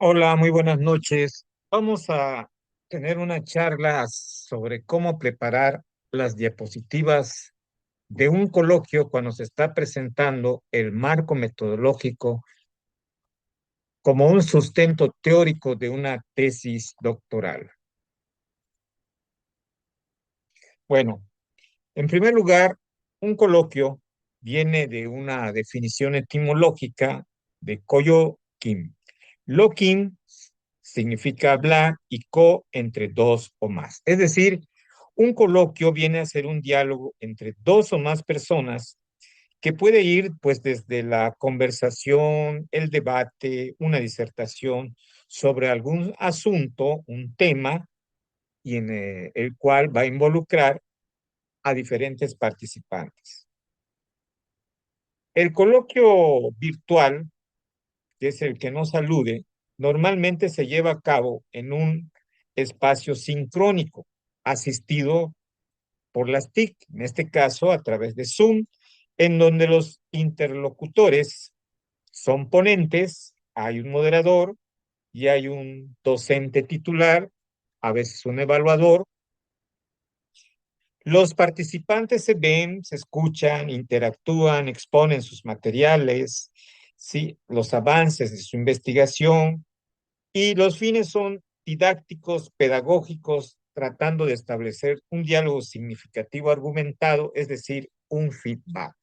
Hola, muy buenas noches. Vamos a tener una charla sobre cómo preparar las diapositivas de un coloquio cuando se está presentando el marco metodológico como un sustento teórico de una tesis doctoral. Bueno, en primer lugar, un coloquio viene de una definición etimológica de Koyo Kim. Lo Kim significa hablar y co entre dos o más. Es decir, un coloquio viene a ser un diálogo entre dos o más personas que puede ir pues desde la conversación, el debate, una disertación sobre algún asunto, un tema, y en el cual va a involucrar a diferentes participantes. El coloquio virtual, que es el que nos alude, normalmente se lleva a cabo en un espacio sincrónico, asistido por las TIC, en este caso a través de Zoom, en donde los interlocutores son ponentes, hay un moderador y hay un docente titular, a veces un evaluador. Los participantes se ven, se escuchan, interactúan, exponen sus materiales, ¿sí? Los avances de su investigación, y los fines son didácticos, pedagógicos, tratando de establecer un diálogo significativo argumentado, es decir, un feedback.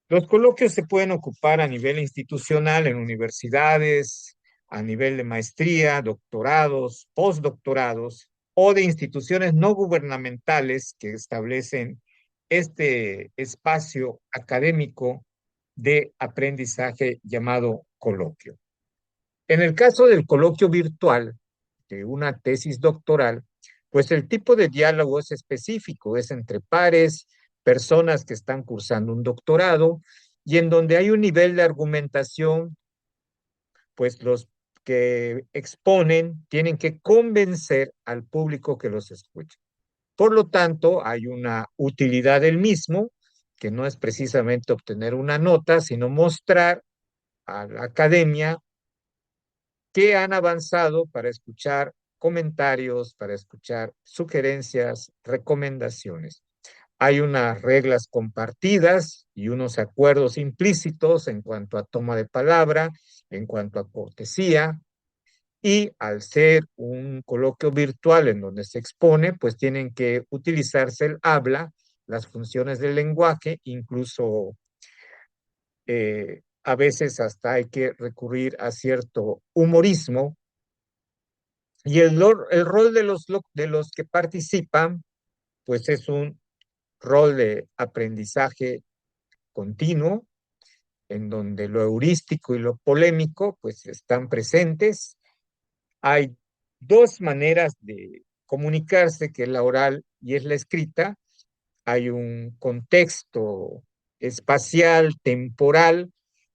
Los coloquios se pueden ocupar a nivel institucional en universidades, a nivel de maestría, doctorados, postdoctorados o de instituciones no gubernamentales que establecen este espacio académico de aprendizaje llamado coloquio. En el caso del coloquio virtual de una tesis doctoral, pues el tipo de diálogo es específico, es entre pares, personas que están cursando un doctorado y en donde hay un nivel de argumentación, pues los que exponen tienen que convencer al público que los escuche. Por lo tanto, hay una utilidad del mismo, que no es precisamente obtener una nota, sino mostrar a la academia que han avanzado para escuchar comentarios, para escuchar sugerencias, recomendaciones. Hay unas reglas compartidas y unos acuerdos implícitos en cuanto a toma de palabra, en cuanto a cortesía, y al ser un coloquio virtual en donde se expone, pues tienen que utilizarse el habla, las funciones del lenguaje, incluso a veces hasta hay que recurrir a cierto humorismo. Y el rol de los que participan, pues es un rol de aprendizaje continuo, en donde lo heurístico y lo polémico, pues están presentes. Hay dos maneras de comunicarse, que es la oral y es la escrita. Hay un contexto espacial, temporal,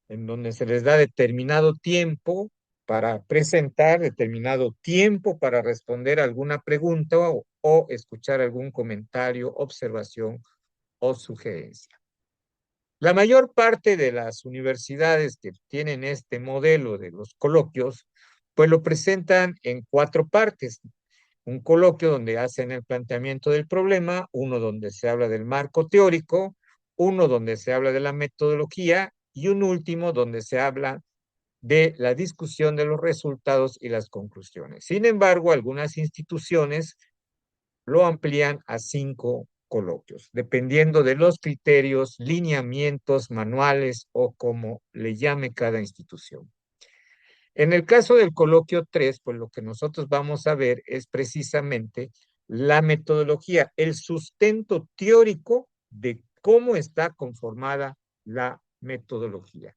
en donde se les da determinado tiempo para presentar, determinado tiempo para responder alguna pregunta o escuchar algún comentario, observación o sugerencia. La mayor parte de las universidades que tienen este modelo de los coloquios, pues lo presentan en cuatro partes. Un coloquio donde hacen el planteamiento del problema, uno donde se habla del marco teórico, uno donde se habla de la metodología y un último donde se habla de la discusión de los resultados y las conclusiones. Sin embargo, algunas instituciones lo amplían a cinco coloquios, dependiendo de los criterios, lineamientos, manuales o como le llame cada institución. En el caso del coloquio 3, pues lo que nosotros vamos a ver es precisamente la metodología, el sustento teórico de cómo está conformada la metodología.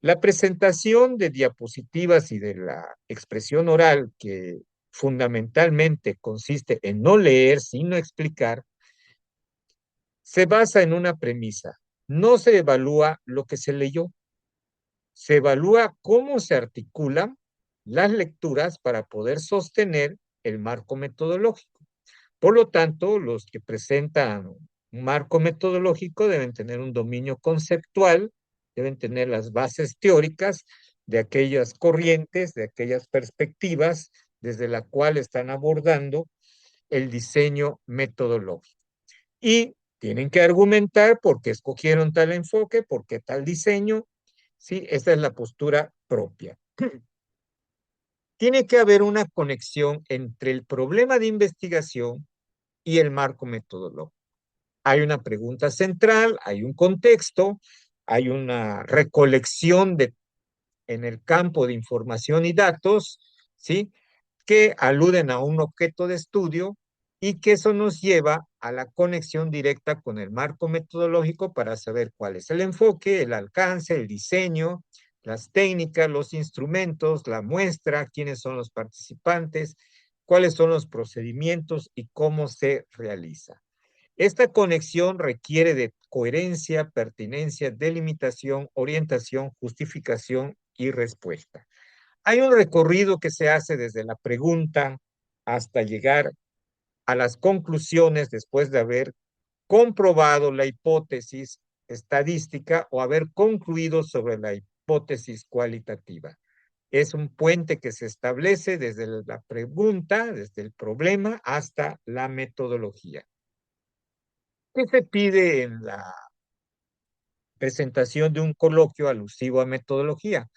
La presentación de diapositivas y de la expresión oral, que fundamentalmente consiste en no leer, sino explicar, se basa en una premisa. No se evalúa lo que se leyó, se evalúa cómo se articulan las lecturas para poder sostener el marco metodológico. Por lo tanto, los que presentan un marco metodológico deben tener un dominio conceptual, deben tener las bases teóricas, de aquellas corrientes, de aquellas perspectivas desde la cual están abordando el diseño metodológico. Y tienen que argumentar por qué escogieron tal enfoque, por qué tal diseño. Sí, esa es la postura propia. Tiene que haber una conexión entre el problema de investigación y el marco metodológico. Hay una pregunta central, hay un contexto, hay una recolección en el campo de información y datos, ¿sí? Que aluden a un objeto de estudio y que eso nos lleva a la conexión directa con el marco metodológico para saber cuál es el enfoque, el alcance, el diseño, las técnicas, los instrumentos, la muestra, quiénes son los participantes, cuáles son los procedimientos y cómo se realiza. Esta conexión requiere de coherencia, pertinencia, delimitación, orientación, justificación y respuesta. Hay un recorrido que se hace desde la pregunta hasta llegar a las conclusiones después de haber comprobado la hipótesis estadística o haber concluido sobre la hipótesis cualitativa. Es un puente que se establece desde la pregunta, desde el problema hasta la metodología. ¿Qué se pide en la presentación de un coloquio alusivo a metodología?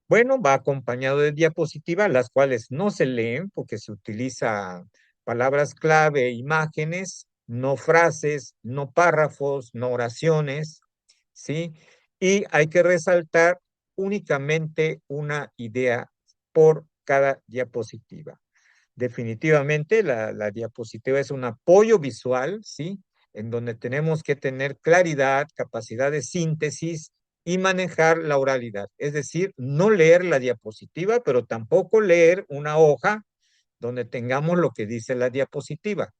Bueno, va acompañado de diapositivas, las cuales no se leen porque se utilizan palabras clave, imágenes, no frases, no párrafos, no oraciones, ¿sí? Y hay que resaltar únicamente una idea por cada diapositiva. Definitivamente la diapositiva es un apoyo visual, ¿sí? En donde tenemos que tener claridad, capacidad de síntesis y manejar la oralidad. Es decir, no leer la diapositiva, pero tampoco leer una hoja donde tengamos lo que dice la diapositiva.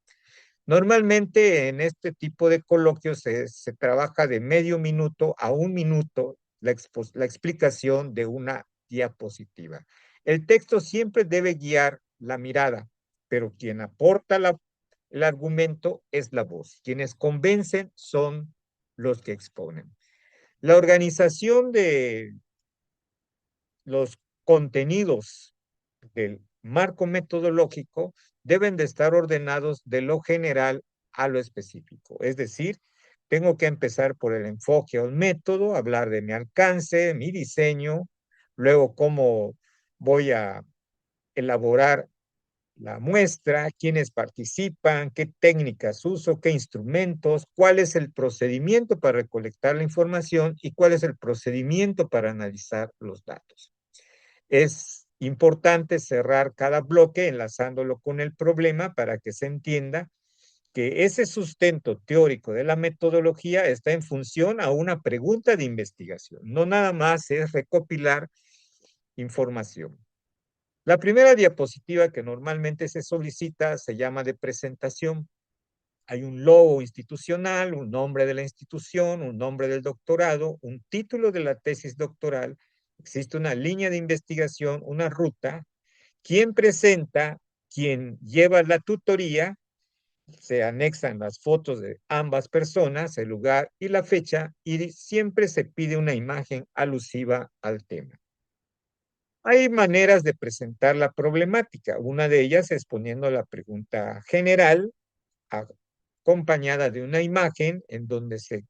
Normalmente en este tipo de coloquios se trabaja de medio minuto a un minuto la explicación de una diapositiva. El texto siempre debe guiar la mirada, pero quien aporta el argumento es la voz. Quienes convencen son los que exponen. La organización de los contenidos del marco metodológico deben de estar ordenados de lo general a lo específico. Es decir, tengo que empezar por el enfoque o el método, hablar de mi alcance, mi diseño, luego cómo voy a elaborar la muestra, quiénes participan, qué técnicas uso, qué instrumentos, cuál es el procedimiento para recolectar la información y cuál es el procedimiento para analizar los datos. Es importante cerrar cada bloque enlazándolo con el problema para que se entienda que ese sustento teórico de la metodología está en función a una pregunta de investigación. No nada más es recopilar información. La primera diapositiva que normalmente se solicita se llama de presentación. Hay un logo institucional, un nombre de la institución, un nombre del doctorado, un título de la tesis doctoral, existe una línea de investigación, una ruta, quien presenta, quien lleva la tutoría, se anexan las fotos de ambas personas, el lugar y la fecha, y siempre se pide una imagen alusiva al tema. Hay maneras de presentar la problemática. Una de ellas es poniendo la pregunta general, acompañada de una imagen en donde se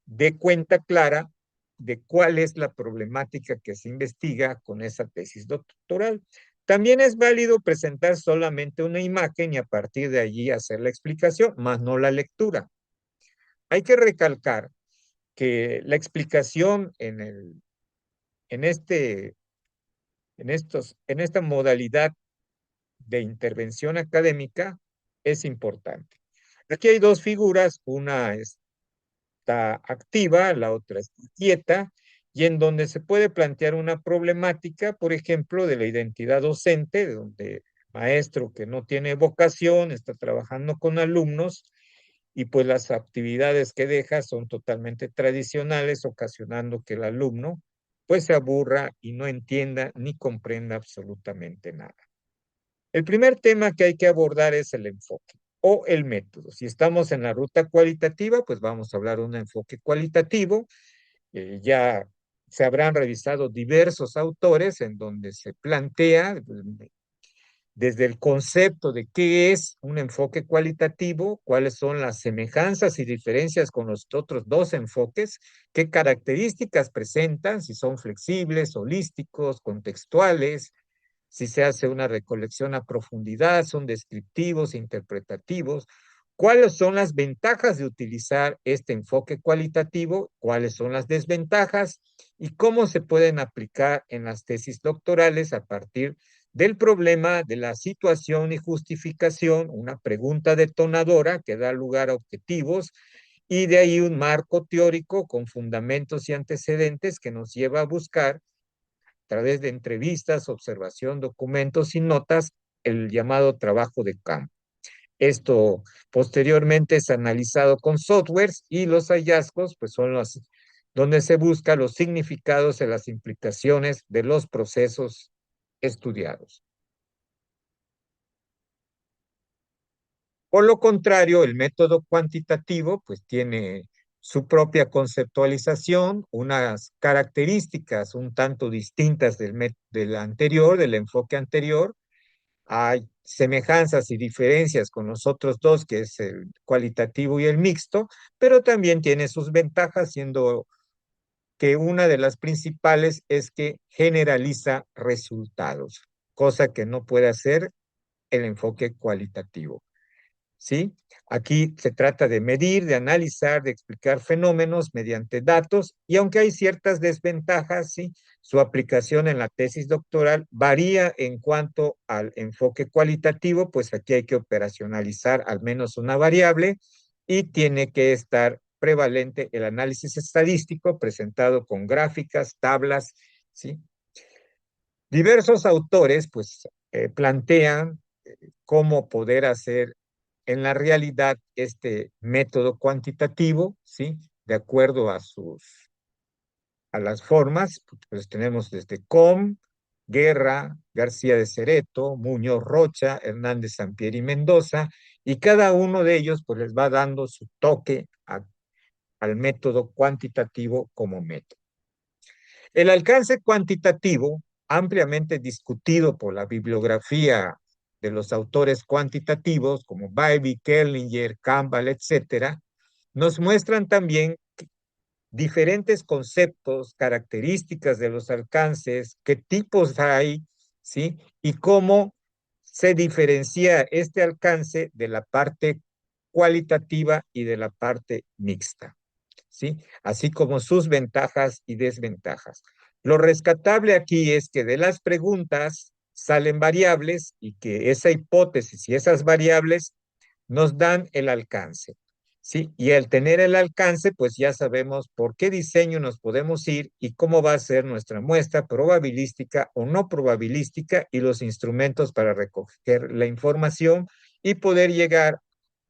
dé cuenta clara de cuál es la problemática que se investiga con esa tesis doctoral. También es válido presentar solamente una imagen y a partir de allí hacer la explicación, más no la lectura. Hay que recalcar que la explicación en, este, en esta modalidad de intervención académica es importante. Aquí hay dos figuras, una está activa, la otra está quieta, y en donde se puede plantear una problemática, por ejemplo, de la identidad docente, donde maestro que no tiene vocación, está trabajando con alumnos, y pues las actividades que deja son totalmente tradicionales, ocasionando que el alumno pues se aburra y no entienda ni comprenda absolutamente nada. El primer tema que hay que abordar es el enfoque o el método. Si estamos en la ruta cualitativa, pues vamos a hablar de un enfoque cualitativo. Ya se habrán revisado diversos autores en donde se plantea desde el concepto de qué es un enfoque cualitativo, cuáles son las semejanzas y diferencias con los otros dos enfoques, qué características presentan, si son flexibles, holísticos, contextuales, si se hace una recolección a profundidad, son descriptivos, interpretativos, cuáles son las ventajas de utilizar este enfoque cualitativo, cuáles son las desventajas y cómo se pueden aplicar en las tesis doctorales a partir del problema de la situación y justificación, una pregunta detonadora que da lugar a objetivos y de ahí un marco teórico con fundamentos y antecedentes que nos lleva a buscar a través de entrevistas, observación, documentos y notas, el llamado trabajo de campo. Esto posteriormente es analizado con softwares y los hallazgos pues son los donde se busca los significados y las implicaciones de los procesos estudiados. Por lo contrario, el método cuantitativo pues tiene su propia conceptualización, unas características un tanto distintas del anterior, del enfoque anterior. Hay semejanzas y diferencias con los otros dos, que es el cualitativo y el mixto, pero también tiene sus ventajas, siendo que una de las principales es que generaliza resultados, cosa que no puede hacer el enfoque cualitativo. ¿Sí? Aquí se trata de medir, de analizar, de explicar fenómenos mediante datos y aunque hay ciertas desventajas, ¿sí? Su aplicación en la tesis doctoral varía en cuanto al enfoque cualitativo, pues aquí hay que operacionalizar al menos una variable y tiene que estar prevalente el análisis estadístico presentado con gráficas, tablas, ¿sí? Diversos autores pues plantean cómo poder hacer en la realidad este método cuantitativo, ¿sí? De acuerdo a las formas, pues tenemos desde Com, Guerra, García de Cereto, Muñoz Rocha, Hernández Sampieri Mendoza, y cada uno de ellos pues les va dando su toque al método cuantitativo como método. El alcance cuantitativo, ampliamente discutido por la bibliografía de los autores cuantitativos como Bybee, Kerlinger, Campbell, etcétera, nos muestran también diferentes conceptos, características de los alcances, qué tipos hay, ¿sí? Y cómo se diferencia este alcance de la parte cualitativa y de la parte mixta. ¿Sí? Así como sus ventajas y desventajas. Lo rescatable aquí es que de las preguntas salen variables y que esa hipótesis y esas variables nos dan el alcance. ¿Sí? Y al tener el alcance, pues ya sabemos por qué diseño nos podemos ir y cómo va a ser nuestra muestra probabilística o no probabilística y los instrumentos para recoger la información y poder llegar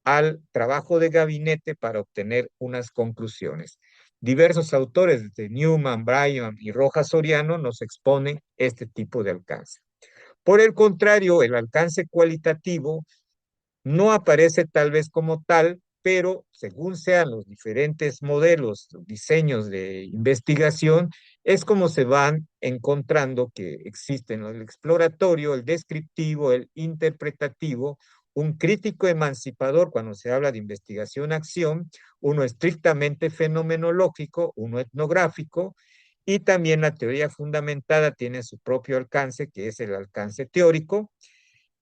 al trabajo de gabinete para obtener unas conclusiones. Diversos autores de Newman, Bryan y Rojas Soriano nos exponen este tipo de alcance. Por el contrario, el alcance cualitativo no aparece tal vez como tal, pero según sean los diferentes modelos, diseños de investigación, es como se van encontrando que existen el exploratorio, el descriptivo, el interpretativo, un crítico emancipador cuando se habla de investigación-acción, uno estrictamente fenomenológico, uno etnográfico, y también la teoría fundamentada tiene su propio alcance, que es el alcance teórico,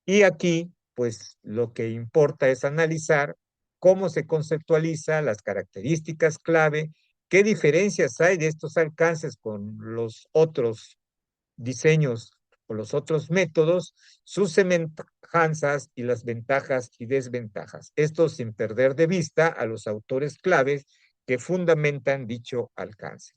y aquí, pues lo que importa es analizar cómo se conceptualiza las características clave, qué diferencias hay de estos alcances con los otros diseños o los otros métodos, sus semejanzas y las ventajas y desventajas. Esto sin perder de vista a los autores claves que fundamentan dicho alcance.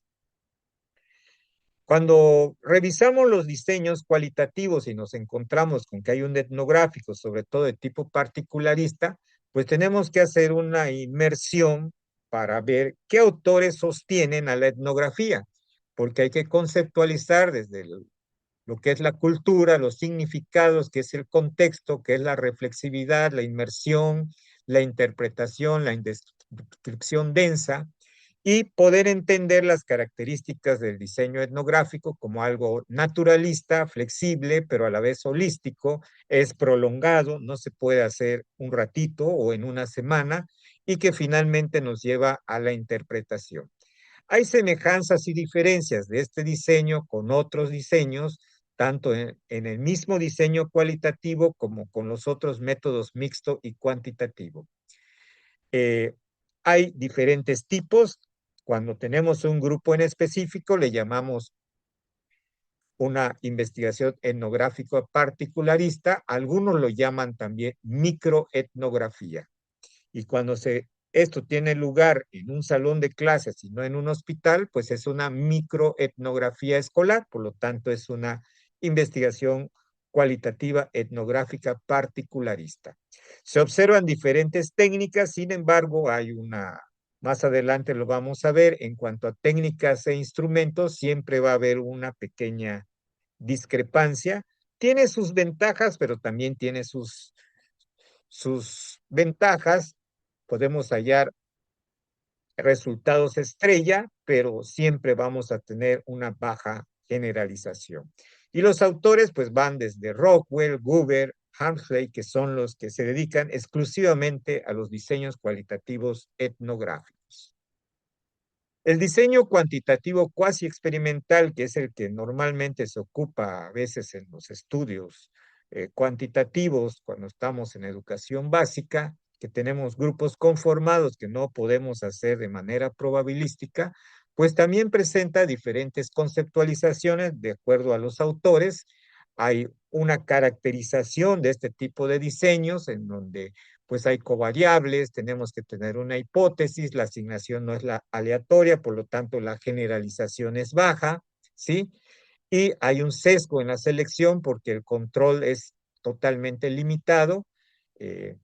Cuando revisamos los diseños cualitativos y nos encontramos con que hay un etnográfico, sobre todo de tipo particularista, pues tenemos que hacer una inmersión para ver qué autores sostienen a la etnografía, porque hay que conceptualizar desde lo que es la cultura, los significados, que es el contexto, que es la reflexividad, la inmersión, la interpretación, la descripción densa, y poder entender las características del diseño etnográfico como algo naturalista, flexible, pero a la vez holístico, es prolongado, no se puede hacer un ratito o en una semana, y que finalmente nos lleva a la interpretación. Hay semejanzas y diferencias de este diseño con otros diseños, tanto en el mismo diseño cualitativo como con los otros métodos mixto y cuantitativo. Eh, Hay diferentes tipos. Cuando tenemos un grupo en específico, le llamamos una investigación etnográfica particularista. Algunos lo llaman también microetnografía. Y cuando esto tiene lugar en un salón de clases y no en un hospital, pues es una microetnografía escolar, por lo tanto es una investigación cualitativa etnográfica particularista. Se observan diferentes técnicas, sin embargo, más adelante lo vamos a ver, en cuanto a técnicas e instrumentos, siempre va a haber una pequeña discrepancia. Tiene sus ventajas, pero también tiene sus ventajas. Podemos hallar resultados estrella, pero siempre vamos a tener una baja generalización. Y los autores pues van desde Rockwell, Guber, Hamsley, que son los que se dedican exclusivamente a los diseños cualitativos etnográficos. El diseño cuantitativo cuasi experimental, que es el que normalmente se ocupa a veces en los estudios cuantitativos cuando estamos en educación básica, que tenemos grupos conformados que no podemos hacer de manera probabilística, pues también presenta diferentes conceptualizaciones de acuerdo a los autores. Hay una caracterización de este tipo de diseños en donde pues hay covariables, tenemos que tener una hipótesis, la asignación no es la aleatoria, por lo tanto la generalización es baja, ¿sí? Y hay un sesgo en la selección porque el control es totalmente limitado. eh,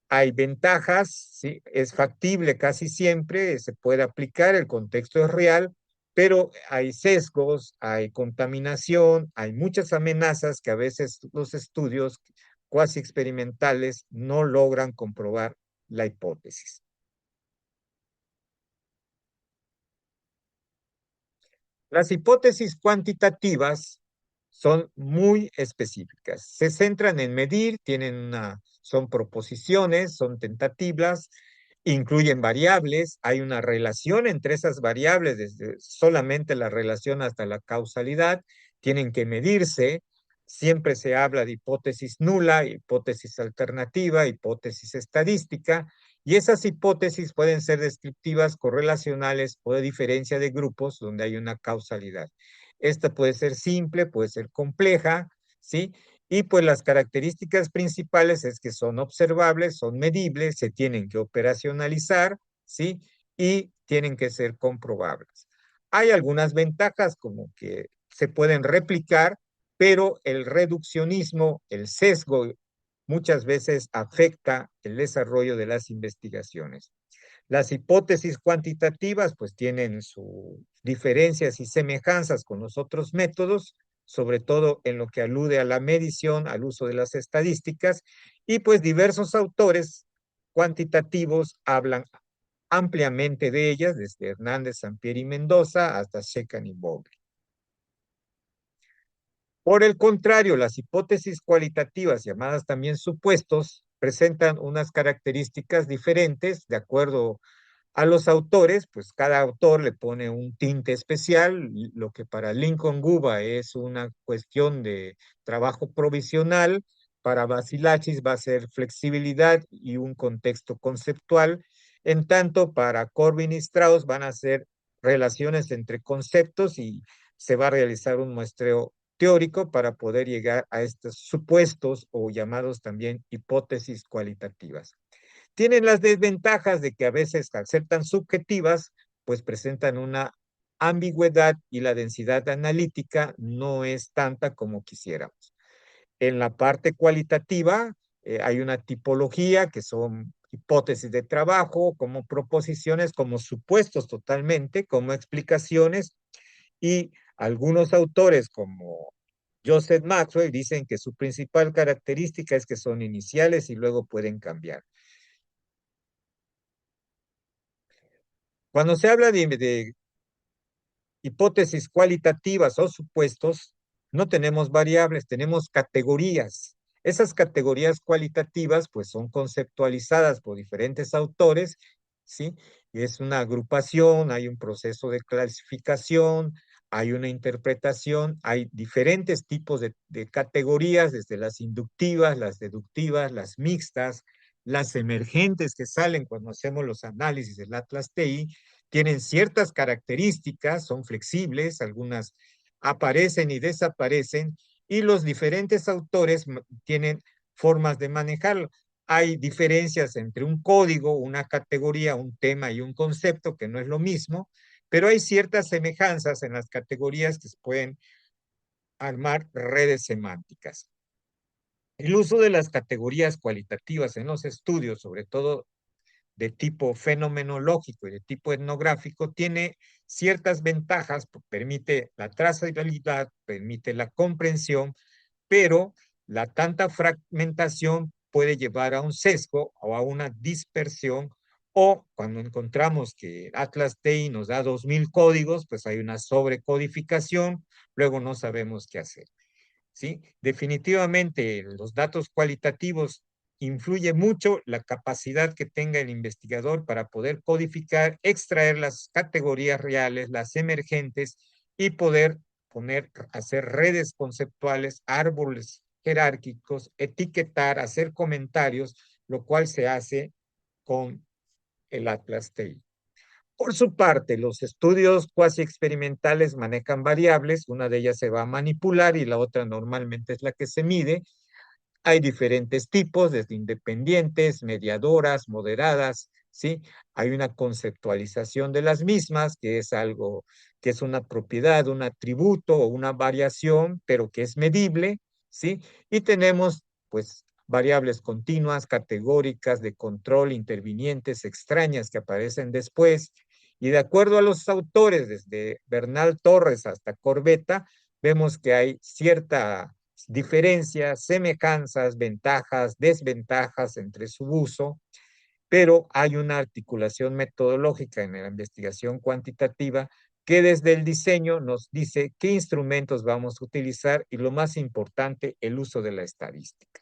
Hay ventajas, ¿sí? Es factible casi siempre, se puede aplicar, el contexto es real, pero hay sesgos, hay contaminación, hay muchas amenazas que a veces los estudios cuasi experimentales no logran comprobar la hipótesis. Las hipótesis cuantitativas son muy específicas. Se centran en medir, son proposiciones, son tentativas, incluyen variables, hay una relación entre esas variables, desde solamente la relación hasta la causalidad, tienen que medirse. Siempre se habla de hipótesis nula, hipótesis alternativa, hipótesis estadística, y esas hipótesis pueden ser descriptivas, correlacionales o de diferencia de grupos donde hay una causalidad. Esta puede ser simple, puede ser compleja, ¿sí? Y pues las características principales es que son observables, son medibles, se tienen que operacionalizar, ¿sí? Y tienen que ser comprobables. Hay algunas ventajas como que se pueden replicar, pero el reduccionismo, el sesgo, muchas veces afecta el desarrollo de las investigaciones. Las hipótesis cuantitativas pues tienen sus diferencias y semejanzas con los otros métodos, sobre todo en lo que alude a la medición, al uso de las estadísticas, y pues diversos autores cuantitativos hablan ampliamente de ellas, desde Hernández, Sampieri y Mendoza hasta Shekan y Vogel. Por el contrario, las hipótesis cualitativas, llamadas también supuestos, presentan unas características diferentes de acuerdo a los autores, pues cada autor le pone un tinte especial, lo que para Lincoln Guba es una cuestión de trabajo provisional, para Basilachis va a ser flexibilidad y un contexto conceptual, en tanto para Corbin y Strauss van a ser relaciones entre conceptos y se va a realizar un muestreo teórico para poder llegar a estos supuestos o llamados también hipótesis cualitativas. Tienen las desventajas de que a veces, al ser tan subjetivas, pues presentan una ambigüedad y la densidad analítica no es tanta como quisiéramos. En la parte cualitativa, hay una tipología que son hipótesis de trabajo, como proposiciones, como supuestos totalmente, como explicaciones, y algunos autores como Joseph Maxwell dicen que su principal característica es que son iniciales y luego pueden cambiar. Cuando se habla de hipótesis cualitativas o supuestos, no tenemos variables, tenemos categorías. Esas categorías cualitativas pues son conceptualizadas por diferentes autores, ¿sí? Es una agrupación, hay un proceso de clasificación, hay una interpretación, hay diferentes tipos de categorías, desde las inductivas, las deductivas, las mixtas, las emergentes que salen cuando hacemos los análisis del Atlas TI, tienen ciertas características, son flexibles, algunas aparecen y desaparecen, y los diferentes autores tienen formas de manejarlo. Hay diferencias entre un código, una categoría, un tema y un concepto, que no es lo mismo, pero hay ciertas semejanzas en las categorías que se pueden armar redes semánticas. El uso de las categorías cualitativas en los estudios, sobre todo de tipo fenomenológico y de tipo etnográfico, tiene ciertas ventajas, permite la trazabilidad, permite la comprensión, pero la tanta fragmentación puede llevar a un sesgo o a una dispersión, o cuando encontramos que Atlas TI nos da 2000 códigos, pues hay una sobrecodificación, luego no sabemos qué hacer. ¿Sí? Definitivamente los datos cualitativos influye mucho la capacidad que tenga el investigador para poder codificar, extraer las categorías reales, las emergentes y poder hacer redes conceptuales, árboles jerárquicos, etiquetar, hacer comentarios, lo cual se hace con el Atlas TI. Por su parte, los estudios cuasi experimentales manejan variables, una de ellas se va a manipular y la otra normalmente es la que se mide. Hay diferentes tipos, desde independientes, mediadoras, moderadas, ¿sí? Hay una conceptualización de las mismas, que es algo que es una propiedad, un atributo o una variación, pero que es medible, ¿sí? Y tenemos, pues, variables continuas, categóricas, de control, intervinientes, extrañas que aparecen después. Y de acuerdo a los autores, desde Bernal Torres hasta Corbetta, vemos que hay cierta diferencias, semejanzas, ventajas, desventajas entre su uso, pero hay una articulación metodológica en la investigación cuantitativa que desde el diseño nos dice qué instrumentos vamos a utilizar y lo más importante, el uso de la estadística.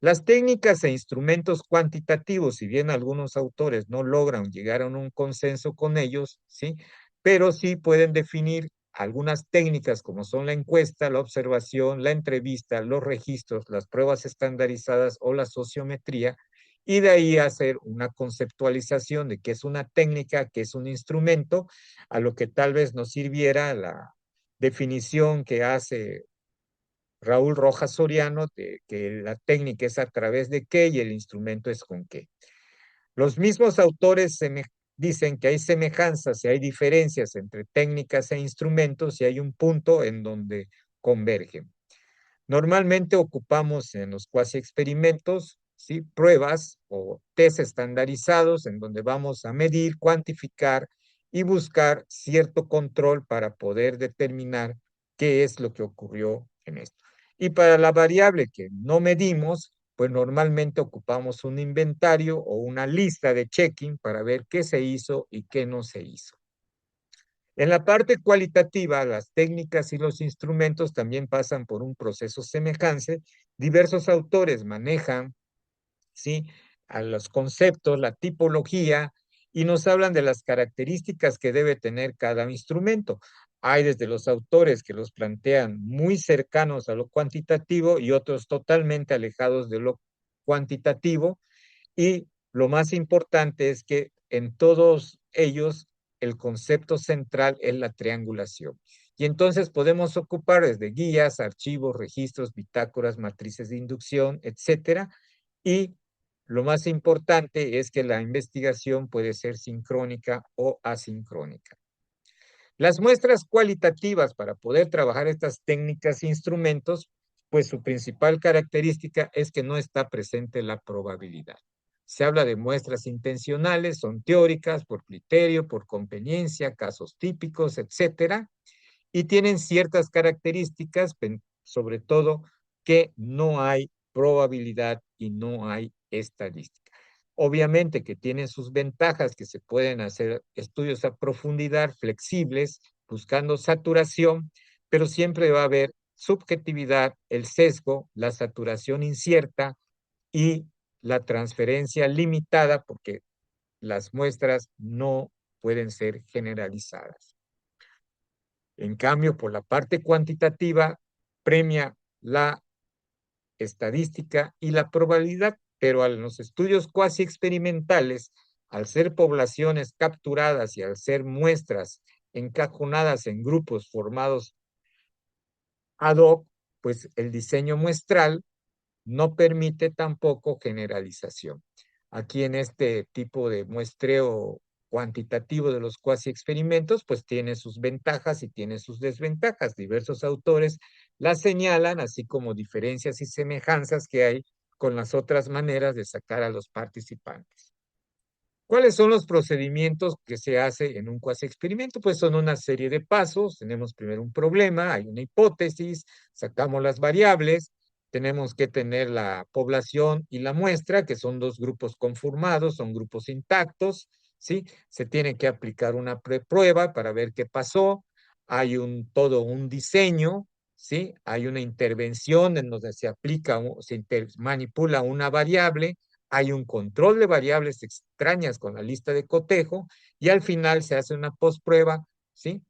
Las técnicas e instrumentos cuantitativos, si bien algunos autores no logran llegar a un consenso con ellos, ¿sí? Pero sí pueden definir algunas técnicas como son la encuesta, la observación, la entrevista, los registros, las pruebas estandarizadas o la sociometría, y de ahí hacer una conceptualización de qué es una técnica, qué es un instrumento, a lo que tal vez nos sirviera la definición que hace Raúl Rojas Soriano, de que la técnica es a través de qué y el instrumento es con qué. Los mismos autores dicen que hay semejanzas y hay diferencias entre técnicas e instrumentos y hay un punto en donde convergen. Normalmente ocupamos en los cuasi experimentos, ¿sí? Pruebas o test estandarizados en donde vamos a medir, cuantificar y buscar cierto control para poder determinar qué es lo que ocurrió en esto. Y para la variable que no medimos, pues normalmente ocupamos un inventario o una lista de checking para ver qué se hizo y qué no se hizo. En la parte cualitativa, las técnicas y los instrumentos también pasan por un proceso semejante. Diversos autores manejan, ¿sí? A los conceptos, la tipología, y nos hablan de las características que debe tener cada instrumento. Hay desde los autores que los plantean muy cercanos a lo cuantitativo y otros totalmente alejados de lo cuantitativo, y lo más importante es que en todos ellos el concepto central es la triangulación. Y entonces podemos ocupar desde guías, archivos, registros, bitácoras, matrices de inducción, etcétera. Y lo más importante es que la investigación puede ser sincrónica o asincrónica. Las muestras cualitativas para poder trabajar estas técnicas e instrumentos, pues su principal característica es que no está presente la probabilidad. Se habla de muestras intencionales, son teóricas, por criterio, por conveniencia, casos típicos, etcétera, y tienen ciertas características, sobre todo que no hay probabilidad y no hay estadística. Obviamente que tienen sus ventajas, que se pueden hacer estudios a profundidad, flexibles, buscando saturación, pero siempre va a haber subjetividad, el sesgo, la saturación incierta y la transferencia limitada, porque las muestras no pueden ser generalizadas. En cambio, por la parte cuantitativa, premia la estadística y la probabilidad, pero a los estudios cuasi experimentales, al ser poblaciones capturadas y al ser muestras encajonadas en grupos formados ad hoc, pues el diseño muestral no permite tampoco generalización. Aquí en este tipo de muestreo cuantitativo de los cuasi experimentos, pues tiene sus ventajas y tiene sus desventajas. Diversos autores las señalan, así como diferencias y semejanzas que hay con las otras maneras de sacar a los participantes. ¿Cuáles son los procedimientos que se hace en un cuasi experimento? Pues son una serie de pasos. Tenemos primero un problema, hay una hipótesis, sacamos las variables, tenemos que tener la población y la muestra, que son dos grupos conformados, son grupos intactos, ¿sí? Se tiene que aplicar una prueba para ver qué pasó. Hay todo un diseño, ¿sí? Hay una intervención en donde se aplica, manipula una variable, hay un control de variables extrañas con la lista de cotejo y al final se hace una postprueba, ¿sí?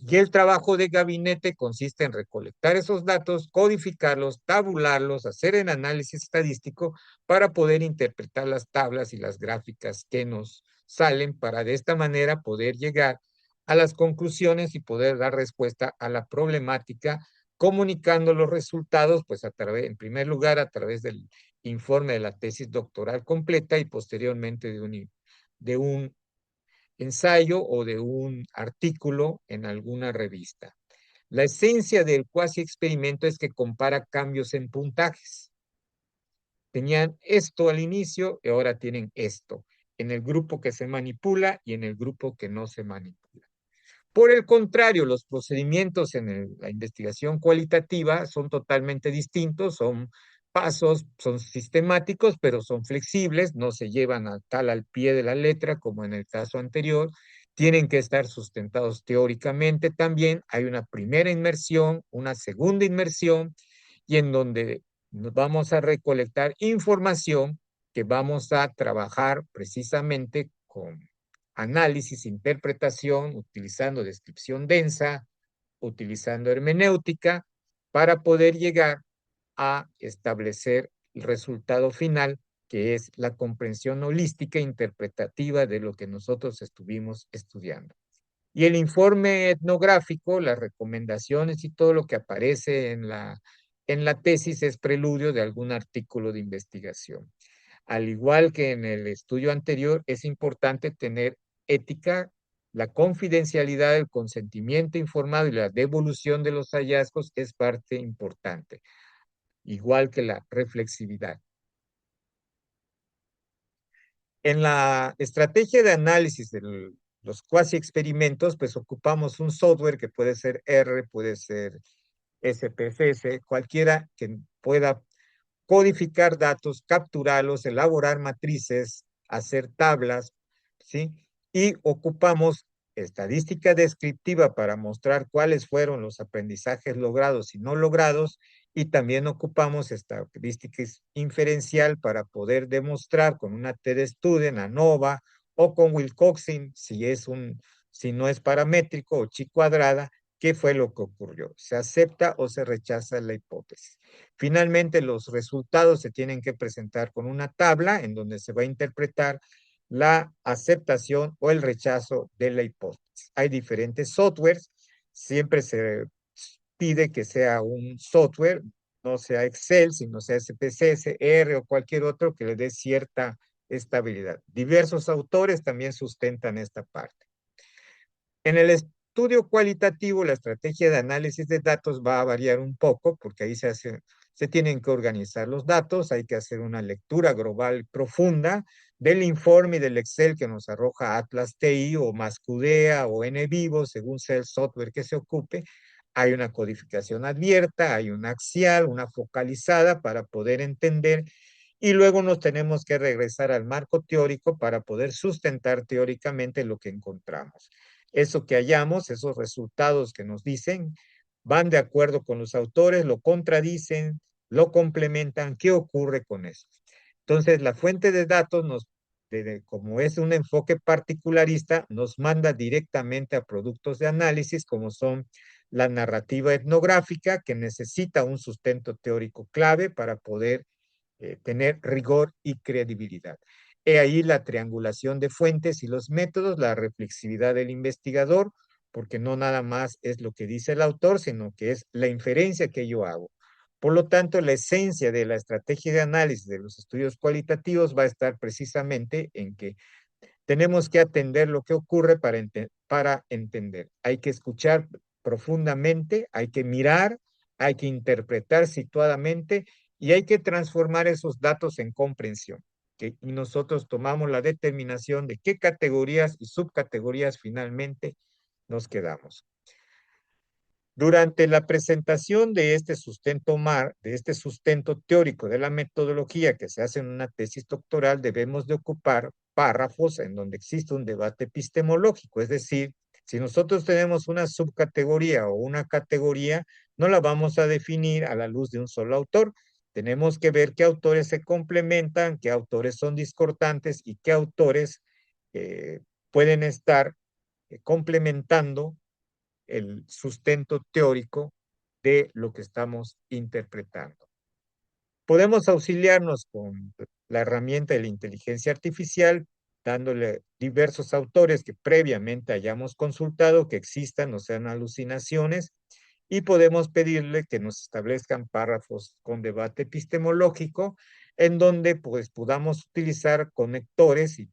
Y el trabajo de gabinete consiste en recolectar esos datos, codificarlos, tabularlos, hacer el análisis estadístico para poder interpretar las tablas y las gráficas que nos salen para de esta manera poder llegar a las conclusiones y poder dar respuesta a la problemática, comunicando los resultados, pues a través, en primer lugar, a través del informe de la tesis doctoral completa y posteriormente de un ensayo o de un artículo en alguna revista. La esencia del cuasi experimento es que compara cambios en puntajes. Tenían esto al inicio y ahora tienen esto, en el grupo que se manipula y en el grupo que no se manipula. Por el contrario, los procedimientos en la investigación cualitativa son totalmente distintos, son pasos, son sistemáticos, pero son flexibles, no se llevan a tal al pie de la letra como en el caso anterior, tienen que estar sustentados teóricamente también, hay una primera inmersión, una segunda inmersión, y en donde nos vamos a recolectar información que vamos a trabajar precisamente con análisis, interpretación, utilizando descripción densa, utilizando hermenéutica, para poder llegar a establecer el resultado final, que es la comprensión holística e interpretativa de lo que nosotros estuvimos estudiando. Y el informe etnográfico, las recomendaciones y todo lo que aparece en la tesis es preludio de algún artículo de investigación. Al igual que en el estudio anterior, es importante tener ética, la confidencialidad, el consentimiento informado y la devolución de los hallazgos es parte importante, igual que la reflexividad. En la estrategia de análisis de los cuasi experimentos, pues ocupamos un software que puede ser R, puede ser SPSS, cualquiera que pueda codificar datos, capturarlos, elaborar matrices, hacer tablas, ¿sí? Y ocupamos estadística descriptiva para mostrar cuáles fueron los aprendizajes logrados y no logrados, y también ocupamos estadística inferencial para poder demostrar con una t-student, ANOVA o con Wilcoxon, si no es paramétrico o chi cuadrada, qué fue lo que ocurrió. ¿Se acepta o se rechaza la hipótesis? Finalmente, los resultados se tienen que presentar con una tabla en donde se va a interpretar la aceptación o el rechazo de la hipótesis. Hay diferentes softwares, siempre se pide que sea un software, no sea Excel, sino sea SPSS, R o cualquier otro que le dé cierta estabilidad. Diversos autores también sustentan esta parte. En el estudio cualitativo, la estrategia de análisis de datos va a variar un poco porque ahí se tienen que organizar los datos, hay que hacer una lectura global profunda del informe y del Excel que nos arroja Atlas TI o Mascudea o NVivo, según sea el software que se ocupe. Hay una codificación abierta, hay una axial, una focalizada para poder entender y luego nos tenemos que regresar al marco teórico para poder sustentar teóricamente lo que encontramos. Eso que hallamos, esos resultados que nos dicen, van de acuerdo con los autores, lo contradicen, lo complementan. ¿Qué ocurre con eso? Entonces, la fuente de datos como es un enfoque particularista, nos manda directamente a productos de análisis como son la narrativa etnográfica, que necesita un sustento teórico clave para poder tener rigor y credibilidad. He ahí la triangulación de fuentes y los métodos, la reflexividad del investigador, porque no nada más es lo que dice el autor, sino que es la inferencia que yo hago. Por lo tanto, la esencia de la estrategia de análisis de los estudios cualitativos va a estar precisamente en que tenemos que atender lo que ocurre para entender. Hay que escuchar profundamente, hay que mirar, hay que interpretar situadamente y hay que transformar esos datos en comprensión. Y nosotros tomamos la determinación de qué categorías y subcategorías finalmente nos quedamos. Durante la presentación de este de este sustento teórico de la metodología que se hace en una tesis doctoral, debemos de ocupar párrafos en donde existe un debate epistemológico, es decir, si nosotros tenemos una subcategoría o una categoría, no la vamos a definir a la luz de un solo autor. Tenemos que ver qué autores se complementan, qué autores son discordantes y qué autores eh, pueden estar complementando el sustento teórico de lo que estamos interpretando. Podemos auxiliarnos con la herramienta de la inteligencia artificial, dándole diversos autores que previamente hayamos consultado, que existan, no sean alucinaciones, y podemos pedirle que nos establezcan párrafos con debate epistemológico, en donde pues podamos utilizar conectores y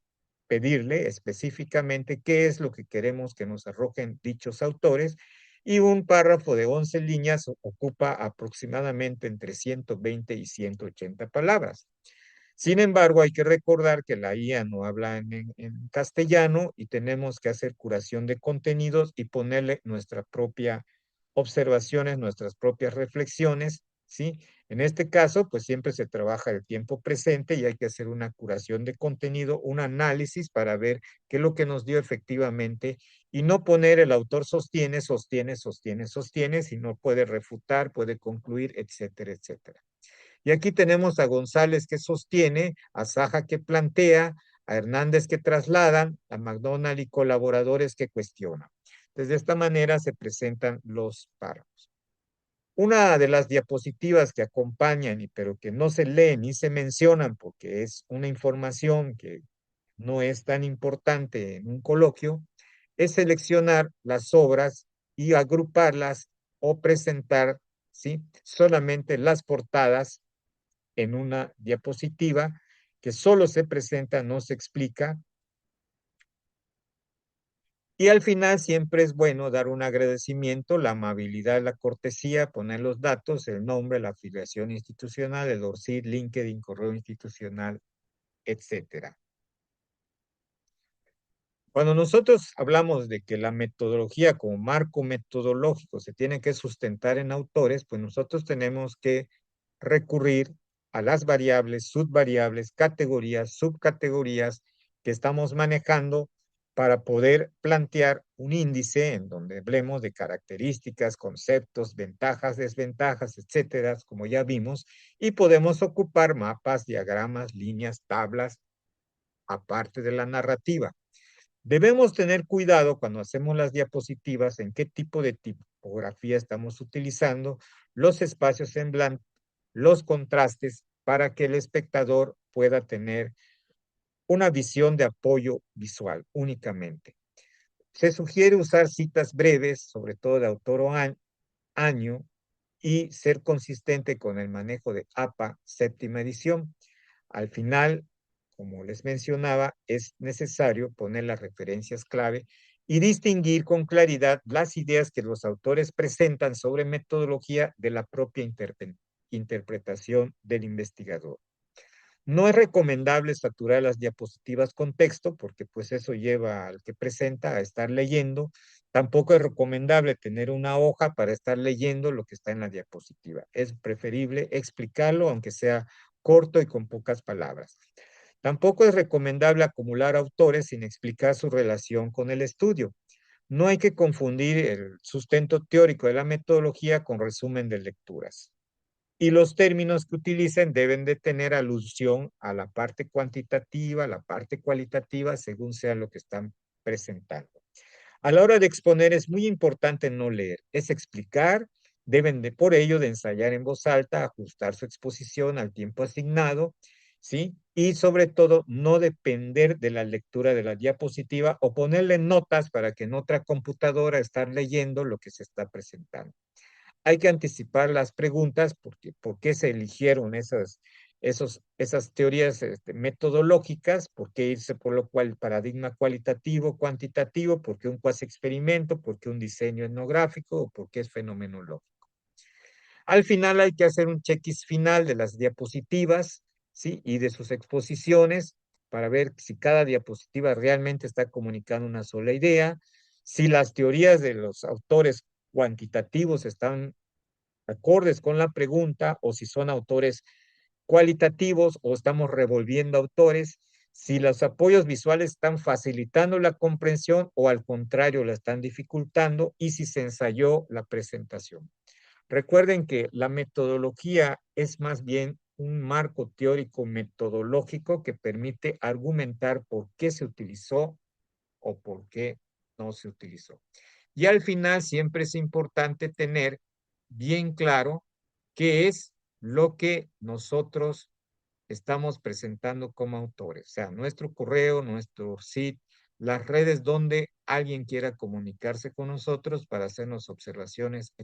pedirle específicamente qué es lo que queremos que nos arrojen dichos autores, y un párrafo de 11 líneas ocupa aproximadamente entre 120 y 180 palabras. Sin embargo, hay que recordar que la IA no habla en castellano y tenemos que hacer curación de contenidos y ponerle nuestra propia observaciones, nuestras propias reflexiones, ¿sí? En este caso, pues siempre se trabaja el tiempo presente y hay que hacer una curación de contenido, un análisis para ver qué es lo que nos dio efectivamente y no poner el autor sostiene, sostiene, sostiene, sostiene, sino puede refutar, puede concluir, etcétera, etcétera. Y aquí tenemos a González que sostiene, a Saja que plantea, a Hernández que trasladan, a McDonald y colaboradores que cuestionan. Entonces, de esta manera se presentan los párrafos. Una de las diapositivas que acompañan, pero que no se leen ni se mencionan porque es una información que no es tan importante en un coloquio, es seleccionar las obras y agruparlas o presentar, ¿sí? Solamente las portadas en una diapositiva que solo se presenta, no se explica. Y al final siempre es bueno dar un agradecimiento, la amabilidad, la cortesía, poner los datos, el nombre, la afiliación institucional, el ORCID, LinkedIn, correo institucional, etcétera. Cuando nosotros hablamos de que la metodología como marco metodológico se tiene que sustentar en autores, pues nosotros tenemos que recurrir a las variables, subvariables, categorías, subcategorías que estamos manejando para poder plantear un índice en donde hablemos de características, conceptos, ventajas, desventajas, etcétera, como ya vimos, y podemos ocupar mapas, diagramas, líneas, tablas, aparte de la narrativa. Debemos tener cuidado cuando hacemos las diapositivas en qué tipo de tipografía estamos utilizando, los espacios en blanco, los contrastes, para que el espectador pueda tener una visión de apoyo visual únicamente. Se sugiere usar citas breves, sobre todo de autor o año, y ser consistente con el manejo de APA séptima edición. Al final, como les mencionaba, es necesario poner las referencias clave y distinguir con claridad las ideas que los autores presentan sobre metodología de la propia interpretación del investigador. No es recomendable saturar las diapositivas con texto porque pues eso lleva al que presenta a estar leyendo. Tampoco es recomendable tener una hoja para estar leyendo lo que está en la diapositiva. Es preferible explicarlo, aunque sea corto y con pocas palabras. Tampoco es recomendable acumular autores sin explicar su relación con el estudio. No hay que confundir el sustento teórico de la metodología con resumen de lecturas. Y los términos que utilicen deben de tener alusión a la parte cuantitativa, a la parte cualitativa, según sea lo que están presentando. A la hora de exponer es muy importante no leer, es explicar, deben de por ello de ensayar en voz alta, ajustar su exposición al tiempo asignado, ¿sí? Y sobre todo no depender de la lectura de la diapositiva o ponerle notas para que en otra computadora estar leyendo lo que se está presentando. Hay que anticipar las preguntas porque por qué se eligieron esas teorías metodológicas, por qué irse por lo cual paradigma cualitativo, cuantitativo, por qué un cuasi experimento, por qué un diseño etnográfico o por qué es fenomenológico. Al final hay que hacer un checklist final de las diapositivas, ¿sí? Y de sus exposiciones para ver si cada diapositiva realmente está comunicando una sola idea, si las teorías de los autores cuantitativos están acordes con la pregunta o si son autores cualitativos o estamos revolviendo autores, si los apoyos visuales están facilitando la comprensión o al contrario la están dificultando y si se ensayó la presentación. Recuerden que la metodología es más bien un marco teórico metodológico que permite argumentar por qué se utilizó o por qué no se utilizó. Y al final siempre es importante tener bien claro qué es lo que nosotros estamos presentando como autores. O sea, nuestro correo, nuestro sitio, las redes donde alguien quiera comunicarse con nosotros para hacernos observaciones.